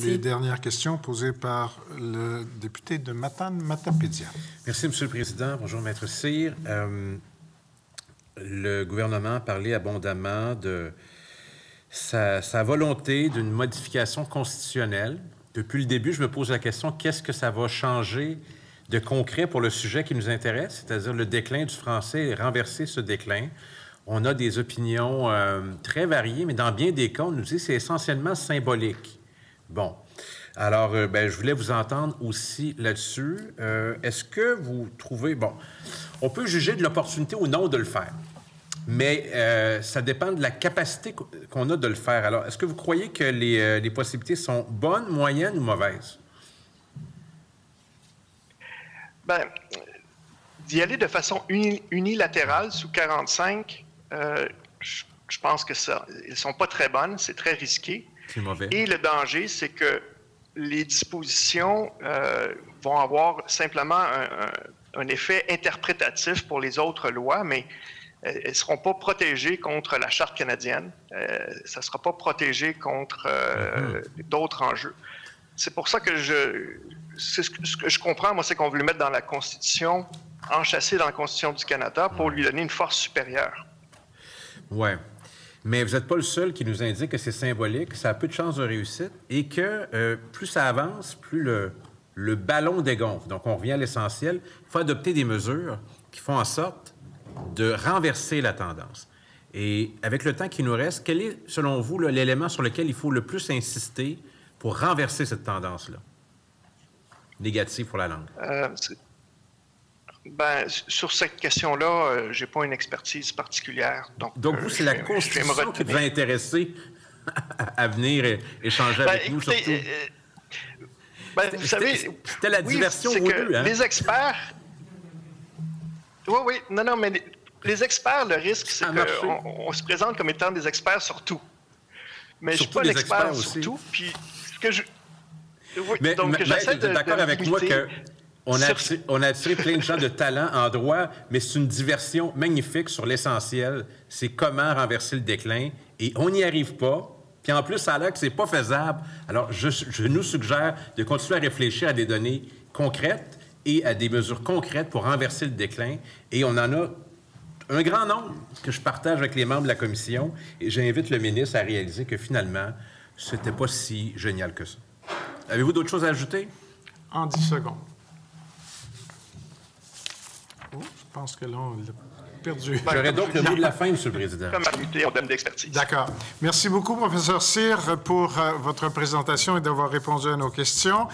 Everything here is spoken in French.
Les dernières questions posées par le député de Matane-Matapédia. Merci, M. le Président. Bonjour, Maître Cyr. Le gouvernement a parlé abondamment de sa volonté d'une modification constitutionnelle. Depuis le début, je me pose la question, qu'est-ce que ça va changer de concret pour le sujet qui nous intéresse, c'est-à-dire le déclin du français et renverser ce déclin? On a des opinions très variées, mais dans bien des cas, on nous dit que c'est essentiellement symbolique. Bon. Alors, je voulais vous entendre aussi là-dessus. Est-ce que vous trouvez... Bon, on peut juger de l'opportunité ou non de le faire, mais ça dépend de la capacité qu'on a de le faire. Alors, est-ce que vous croyez que les possibilités sont bonnes, moyennes ou mauvaises? Bien, d'y aller de façon unilatérale sous 45, je pense que ça, ils ne sont pas très bonnes, c'est très risqué. C'est mauvais. Et le danger, c'est que les dispositions vont avoir simplement un effet interprétatif pour les autres lois, mais elles ne seront pas protégées contre la Charte canadienne. Ça ne sera pas protégé contre d'autres enjeux. C'est pour ça que ce que je comprends, moi, c'est qu'on veut le mettre dans la Constitution, enchâssé dans la Constitution du Canada pour lui donner une force supérieure. Oui. Mais vous n'êtes pas le seul qui nous indique que c'est symbolique, ça a peu de chances de réussite et que plus ça avance, plus le ballon dégonfle. Donc, on revient à l'essentiel. Il faut adopter des mesures qui font en sorte de renverser la tendance. Et avec le temps qui nous reste, quel est, selon vous, l'élément sur lequel il faut le plus insister pour renverser cette tendance-là, négative pour la langue? Sur cette question-là, je n'ai pas une expertise particulière. Donc vous, c'est la Constitution qui vous a intéressé à venir échanger avec nous, surtout? Vous savez... C'était la diversion voulue, hein? Les experts... Oui, non, mais les experts, le risque, c'est qu'on se présente comme étant des experts sur tout. Mais je ne suis pas l'expert sur tout, puis ce que je... Oui, mais j'essaie de... d'accord avec moi que... On a attiré plein de gens de talent en droit, mais c'est une diversion magnifique sur l'essentiel. C'est comment renverser le déclin. Et on n'y arrive pas. Puis en plus, ça a l'air que c'est pas faisable. Alors, je nous suggère de continuer à réfléchir à des données concrètes et à des mesures concrètes pour renverser le déclin. Et on en a un grand nombre que je partage avec les membres de la commission. Et j'invite le ministre à réaliser que finalement, c'était pas si génial que ça. Avez-vous d'autres choses à ajouter? En 10 secondes. Oh, je pense que là, on l'a perdu. J'aurais donc le mot de la fin, M. le Président. Comme on donne d'expertise. D'accord. Merci beaucoup, professeur Cyr, pour votre présentation et d'avoir répondu à nos questions.